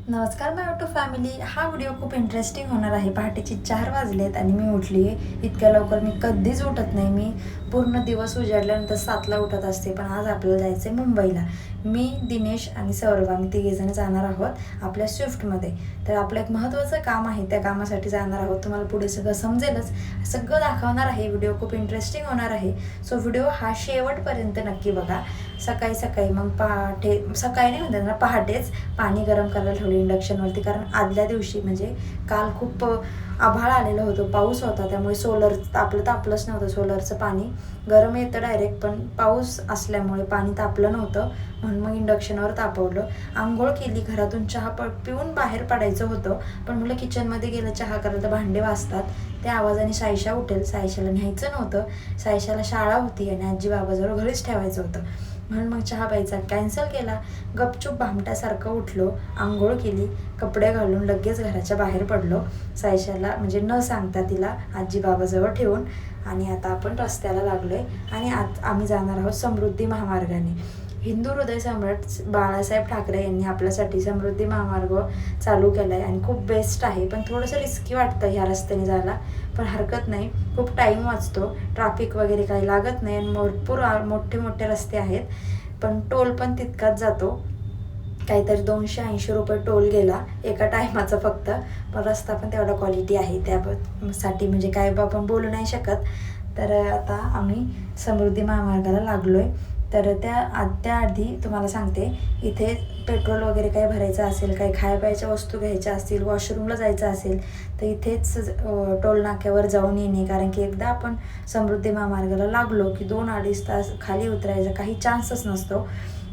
नमस्कार माय YouTube family. हा video खूप इंटरेस्टिंग होणार आहे. पहाटेची 4 वाजलेत आणि मी उठली आहे. इतक्या लवकर मी कधीच उठत नाही. मी पूर्ण दिवस उजाडल्यानंतर 7ला उठत असते. पण आज आपल्याला जायचं आहे मुंबईला. मी, दिनेश आणि सौरभ आम्ही तिघेजण जाणार आहोत आपल्या स्विफ्टमध्ये. तर आपलं एक महत्त्वाचं काम आहे, त्या कामासाठी जाणार आहोत. तुम्हाला पुढे सगळं समजेलच, सगळं दाखवणार आहे. व्हिडिओ खूप इंटरेस्टिंग होणार आहे. सो व्हिडिओ हा शेवटपर्यंत नक्की बघा. सकाळी सकाळी मग सकाळी नाही म्हणतात ना, पहाटेच पाणी गरम करायला ठेवलं इंडक्शनवरती. कारण आदल्या दिवशी म्हणजे काल खूप आभाळ आलेलं होतं, पाऊस होता, त्यामुळे सोलर तापलंच नव्हतं. सोलरचं पाणी गरम येतं डायरेक्ट, पण पाऊस असल्यामुळे पाणी तापलं नव्हतं, म्हणून मग इंडक्शनवर तापवलं. आंघोळ केली, घरातून चहा पिऊन बाहेर पडायचं होतं, पण मुलं किचनमध्ये गेलं चहा करायला तर भांडे वाजतात. त्या आवाजाने सायशा उठेल. सायशाला न्यायचं नव्हतं, सायशाला शाळा होती आणि आजी बाबाजवळ घरीच ठेवायचं होतं, म्हणून मग चहा प्यायचा कॅन्सल केला. गपचूप भामट्यासारखं उठलो, आंघोळ केली, कपडे घालून लगेच घराच्या बाहेर पडलो, सायशाला म्हणजे न सांगता तिला आजी बाबाजवळ ठेवून. आणि आता आपण रस्त्याला लागलो आहे आणि आज आम्ही जाणार आहोत समृद्धी महामार्गाने. हिंदू हृदय सम्राट बाळासाहेब ठाकरे यांनी आपल्यासाठी समृद्धी महामार्ग चालू केला आहे आणि खूप बेस्ट आहे. पण थोडंसं रिस्की वाटतं ह्या रस्त्याने जायला, पण हरकत नाही. खूप टाईम वाचतो, ट्रॅफिक वगैरे काही लागत नाही आणि भरपूर मोठे रस्ते आहेत. पण टोल पण तितकाच जातो, काहीतरी 280 रुपये टोल गेला एका टायमाचा फक्त. पण रस्ता पण तेवढा क्वालिटी आहे, त्यासाठी म्हणजे काय आपण बोलू नाही शकत. तर आता आम्ही समृद्धी महामार्गाला लागलो आहे. तर त्याआधी तुम्हाला सांगते, इथे पेट्रोल वगैरे काही भरायचं असेल, काही खायप्याच्या वस्तू घ्यायच्या असतील, वॉशरूमला जायचं असेल तर इथेच टोल नाक्यावर जाऊन येणे. कारण की एकदा आपण समृद्धी महामार्गाला लागलो की 2-2.5 तास खाली उतरायचा काही चान्सच नसतो.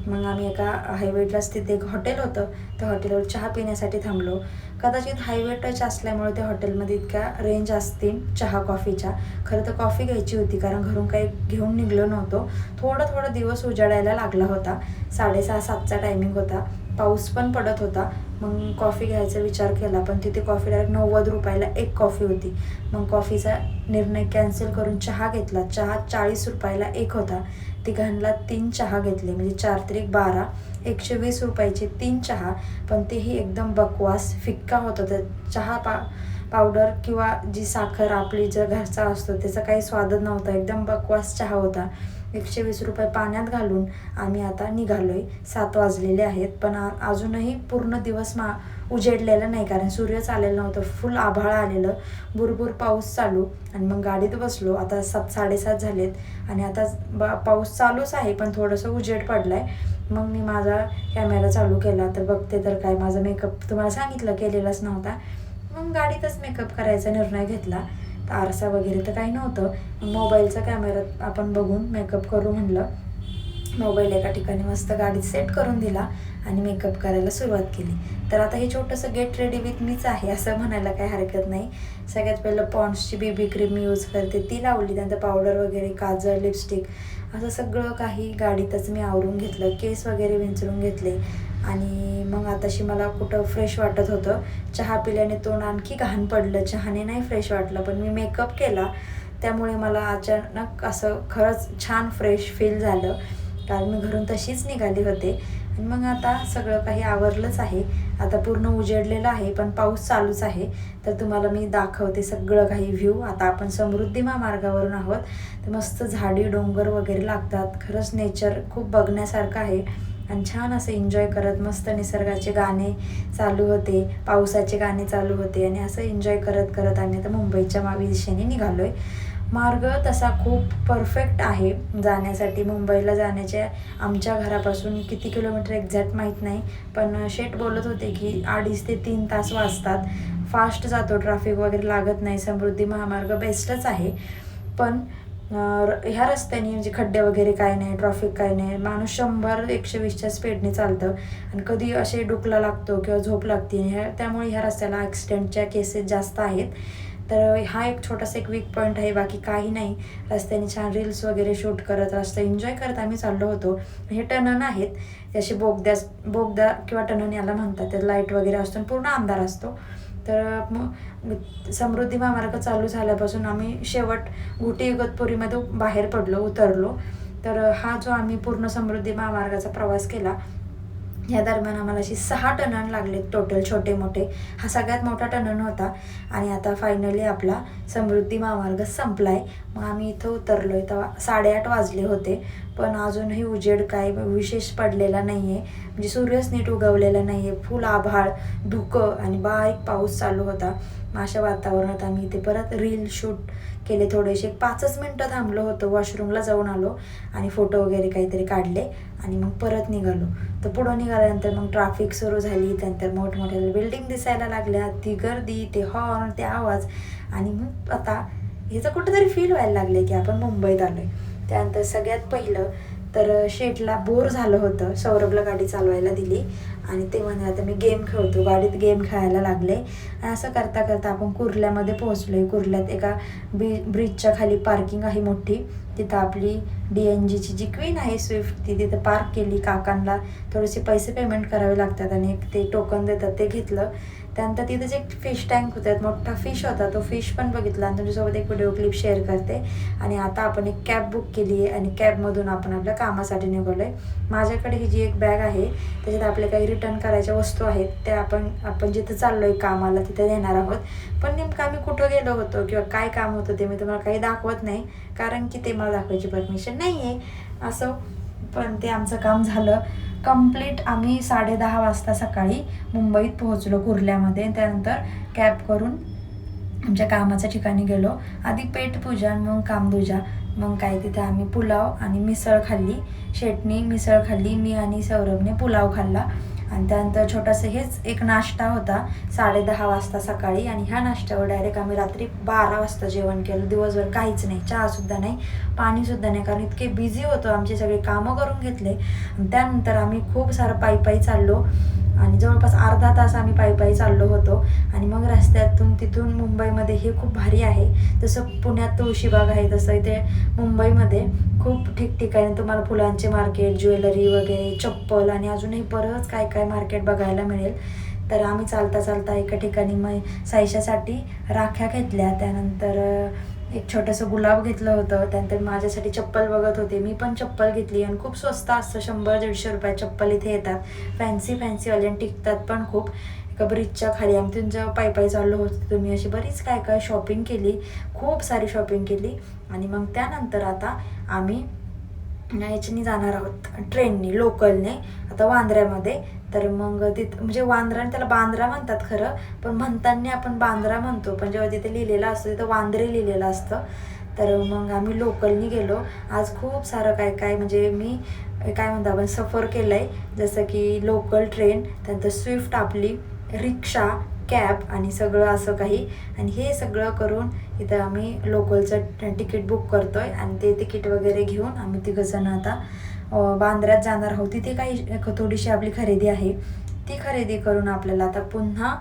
मग आम्ही एका हायवेलाच तिथे एक हॉटेल होतं, त्या हॉटेलवर चहा पिण्यासाठी थांबलो. कदाचित हायवे टच असल्यामुळे त्या हॉटेलमध्ये इतक्या रेंज असतील चहा कॉफीच्या. खरं तर कॉफी घ्यायची होती, कारण घरून काही घेऊन निघलो नव्हतो. थोडा दिवस उजाडायला लागला होता. 6:30-7चा टायमिंग होता, पाऊस पण पडत होता. मग कॉफी घ्यायचा विचार केला, पण तिथे कॉफी डायरेक्ट 90 रुपयाला एक कॉफी होती. मग कॉफीचा निर्णय कॅन्सल करून चहा घेतला. चहा 40 रुपयाला एक होता. तिघांना 3 चहा घेतले, म्हणजे 4×3=12, 120 रुपयाचे 3 चहा. पण तेही एकदम बकवास फिक्का होता. तर चहा पावडर किंवा जी साखर आपली जर घरचा असतो त्याचा काही स्वादच नव्हता, एकदम बकवास चहा होता. 120 रुपये पाण्यात घालून आम्ही आता निघालो आहे. 7 वाजलेले आहेत, पण अजूनही पूर्ण दिवस उजेडलेलं नाही, कारण सूर्यच आलेलं नव्हतं. फुल आभाळ आलेलं, भुरभुर पाऊस चालू. आणि मग गाडीत बसलो. आता 7-7:30 झालेत आणि आता पाऊस चालूच आहे, पण थोडंसं उजेड पडला आहे. मग मी माझा कॅमेरा चालू केला तर बघते तर काय, माझा मेकअप तुम्हाला सांगितलं केलेलाच नव्हता. मग गाडीतच मेकअप करायचा निर्णय घेतला. तर आरसा वगैरे तर काही नव्हतं. मोबाईलचा कॅमेरा आपण बघून मेकअप करू म्हणलं. मोबाईल एका ठिकाणी मस्त गाडीत सेट करून दिला आणि मेकअप करायला सुरुवात केली. तर आता हे छोटंसं गेट रेडी विथ मीच आहे असं म्हणायला काही हरकत नाही. सगळ्यात पहिलं पॉन्ड्सची BB क्रीम मी यूज करते, ती लावली. त्यानंतर पावडर वगैरे, काजळ, लिपस्टिक असं सगळं काही गाडीतच मी आवरून घेतलं. केस वगैरे विंचरून घेतले आणि मग आताशी मला कुठं फ्रेश वाटत होतं. चहा पिल्याने तोंड आणखी घाण पडलं, चहाने नाही फ्रेश वाटलं, पण मी मेकअप केला त्यामुळे मला अचानक असं खरंच छान फ्रेश फील झालं, कारण मी घरून तशीच निघाली होते. आणि मग आता सगळं काही आवरलंच आहे. आता पूर्ण उजेडलेलं आहे, पण पाऊस चालूच आहे. तर तुम्हाला मी दाखवते सगळं काही व्ह्यू. आता आपण समृद्धी महामार्गावरून आहोत. तर मस्त झाडी, डोंगर वगैरे लागतात. खरंच नेचर खूप बघण्यासारखं आहे आणि छान असं एन्जॉय करत, मस्त निसर्गाचे गाणे चालू होते, पावसाचे गाणे चालू होते आणि असं एन्जॉय करत करत आम्ही आता मुंबईच्या दिशेने निघालो आहे. मार्ग तसा खूप परफेक्ट आहे जाण्यासाठी. मुंबईला जाण्याच्या आमच्या घरापासून किती किलोमीटर एक्झॅक्ट माहीत नाही, पण शेठ बोलत होते की 2.5 ते 3 तास वाजतात. फास्ट जातो, ट्रॅफिक वगैरे लागत नाही. समृद्धी महामार्ग बेस्टच आहे, पण ह्या रस्त्याने म्हणजे खड्डे वगैरे काय नाही, ट्रॉफिक काय नाही. माणूस 100-120च्या स्पीडने चालतं आणि कधी असे डुकला लागतो किंवा झोप लागते. त्यामुळे ह्या रस्त्याला ॲक्सिडेंटच्या केसेस जास्त आहेत. तर हा एक छोटासा एक वीक पॉईंट आहे, बाकी काही नाही. रस्त्याने छान रील्स वगैरे शूट करत, रस्ता एन्जॉय करत आम्ही चाललो होतो. हे टणन आहेत, त्याशी बोगदा किंवा टणन याला म्हणतात. त्यात लाईट वगैरे असतो आणि पूर्ण अंधार असतो. तर मग समृद्धी महामार्ग चालू झाल्यापासून आम्ही शेवट घुटी इगतपुरीमध्ये उतरलो. तर हा जो आम्ही पूर्ण समृद्धी महामार्गाचा प्रवास केला ह्या दरम्यान आम्हाला अशी 6 टणन लागले टोटल, छोटे मोठे. हा सगळ्यात मोठा टणन होता. आणि आता फायनली आपला समृद्धी महामार्ग संपला आहे. मग आम्ही इथं उतरलो आहे तेव्हा 8:30 वाजले होते. पण अजूनही उजेड काय विशेष पडलेला नाही आहे, म्हणजे सूर्यच नीट उगवलेला नाही आहे. फुल आभाळ, धुकं आणि बारीक पाऊस चालू होता. मग अशा वातावरणात आम्ही इथे परत रील शूट केले. थोडेसे 5च मिनटं थांबलो होतो, वॉशरूमला जाऊन आलो आणि फोटो वगैरे काहीतरी काढले आणि मग परत निघालो. तर पुढं निघाल्यानंतर मग ट्रॅफिक सुरू झाली. त्यानंतर मोठमोठ्या बिल्डिंग दिसायला लागल्या, ती गर्दी, ते हॉर्न, ते आवाज. आणि मग आता ह्याचं कुठंतरी फील व्हायला लागले की आपण मुंबईत आलो आहे. त्यानंतर सगळ्यात पहिलं तर शेठला बोर झालं होतं. सौरभला गाडी चालवायला दिली आणि ते म्हणे आता मी गेम खेळतो, गाडीत गेम खेळायला लागले. आणि असं करता करता आपण कुर्ल्यामध्ये पोहोचलो आहे. कुर्ल्यात एका ब्रिजच्या खाली पार्किंग आहे मोठी. तिथं आपली DNGची जी क्वीन आहे स्विफ्ट, ती तिथं पार्क केली. काकांना थोडेसे पैसे पेमेंट करावे लागतात आणि एक ते टोकन देतात, ते घेतलं. त्यानंतर तिथेच एक फिश टँक होता, मोठा फिश होता, तो फिश पण बघितला आणि तुमच्यासोबत एक व्हिडिओ क्लिप शेअर करते. आणि आता आपण एक कॅब बुक केली आहे आणि कॅबमधून आपण आपल्या कामासाठी निघालो आहे. माझ्याकडे ही जी एक बॅग आहे त्याच्यात आपले काही रिटर्न करायच्या वस्तू आहेत, त्या आपण जिथं चाललो आहे कामाला तिथे देणार आहोत. पण नेमकं आम्ही कुठं गेलो होतो किंवा काय काम होतं ते मी तुम्हाला काही दाखवत नाही, कारण की ते मला दाखवायची परमिशन नाही आहे असं. पण ते आमचं काम झालं कंप्लीट. आम्ही 10:30 वाजता सकाळी मुंबईत पोहोचलो कुर्ल्यामध्ये. त्यानंतर कॅब करून आमच्या कामाच्या ठिकाणी गेलो. आधी पेटपूजा मग कामपूजा. मग काय तिथे आम्ही पुलाव आणि मिसळ खाल्ली. शेटनी मिसळ खाल्ली, मी आणि सौरभने पुलाव खाल्ला. आणि त्यानंतर छोटंसं हेच एक नाश्ता होता 10:30 वाजता सकाळी. आणि ह्या नाश्त्यावर डायरेक्ट आम्ही रात्री 12 वाजता जेवण केलं. दिवसभर काहीच नाही, चहासुद्धा नाही, पाणीसुद्धा नाही, कारण इतके बिझी होतो, आमचे सगळे कामं करून घेतले. त्यानंतर आम्ही खूप सारं पायी चाललो आणि जवळपास अर्धा तास आम्ही पायी चाललो होतो. आणि मग रस्त्यातून तिथून मुंबईमध्ये हे खूप भारी आहे. जसं पुण्यात तुळशीबाग आहे तसं इथे मुंबईमध्ये खूप ठिकठिकाणी तुम्हाला फुलांचे मार्केट, ज्वेलरी वगैरे, चप्पल आणि अजूनही बरंच काय काय मार्केट बघायला मिळेल. तर आम्ही चालता चालता एका ठिकाणी मग साईशासाठी राख्या घेतल्या. त्यानंतर एक छोटंसं गुलाब घेतलं होतं. त्यानंतर माझ्यासाठी चप्पल बघत होते, मी पण चप्पल घेतली. आणि खूप स्वस्त असतं, 100-150 रुपये चप्पल इथे येतात. फॅन्सीवाले टिकतात पण खूप. एका ब्रिजच्या खाली आम्ही जेव्हा पायी चाललो होतो तुम्ही अशी बरीच काय काय शॉपिंग केली, खूप सारी शॉपिंग केली. आणि मग त्यानंतर आता आम्ही याच्याने जाणार आहोत ट्रेननी, लोकलने, आता वांद्र्यामध्ये. तर मग तिथं म्हणजे वांद्रा, त्याला बांद्रा म्हणतात खरं, पण म्हणताना आपण बांद्रा म्हणतो, पण जेव्हा तिथे लिहिलेलं असतं तिथं वांद्रे लिहिलेलं असतं. तर मग आम्ही लोकलनी गेलो. आज खूप सारं काय काय म्हणजे मी काय म्हणतो आपण सफर केलं आहे, जसं की लोकल ट्रेन, त्यानंतर स्विफ्ट आपली, रिक्षा, कॅब आणि सगळं असं काही. आणि हे सगळं करून इथं आम्ही लोकलचं तिकीट बुक करतो आहे. आणि ते तिकीट वगैरे घेऊन आम्ही तिघंजणं आता बांद्र्यात जाणार आहोत. तिथे काही थोडीशी आपली खरेदी आहे, ती खरेदी करून आपल्याला आता पुन्हा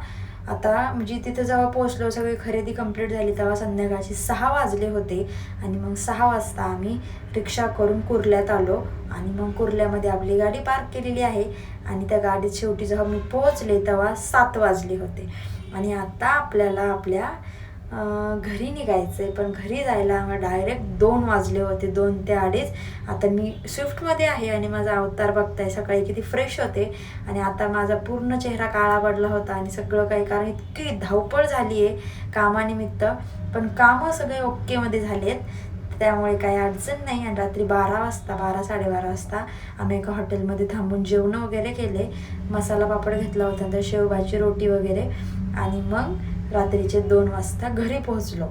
आता म्हणजे तिथं जेव्हा पोहोचलो, सगळी खरेदी कंप्लीट झाली तेव्हा संध्याकाळचे 6 वाजले होते. आणि मग 6 वाजता आम्ही रिक्षा करून कुर्ल्यात आलो. आणि मग कुर्ल्यामध्ये आपली गाडी पार्क केलेली आहे. आणि त्या गाडीत शेवटी जेव्हा मी पोहोचले तेव्हा 7 वाजले होते. आणि आता आपल्याला आपल्या घरी निघायचं आहे. पण घरी जायला आम्हाला डायरेक्ट 2 वाजले होते, 2 ते 2:30. आता मी स्विफ्टमध्ये आहे आणि माझा अवतार बघताय, सकाळी किती फ्रेश होते आणि आता माझा पूर्ण चेहरा काळा पडला होता आणि सगळं काही, कारण इतकी धावपळ झाली आहे कामानिमित्त. पण कामं सगळे ओकेमध्ये झाले आहेत, त्यामुळे काही अडचण नाही. आणि रात्री 12-12:30 वाजता आम्ही एका हॉटेलमध्ये थांबून जेवण वगैरे केले. मसाला पापड घेतला होता, नंतर शेवभाजी, रोटी वगैरे. आणि मग रात्रीचे 2 वाजता घरी पोहोचलो.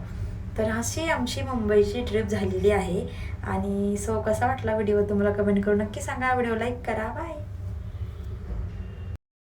तर अशी आमची मुंबईची ट्रिप झालेली आहे. आणि कसा वाटला व्हिडिओ तुम्हाला कमेंट करून नक्की सांगा. व्हिडिओ लाईक करा. बाय.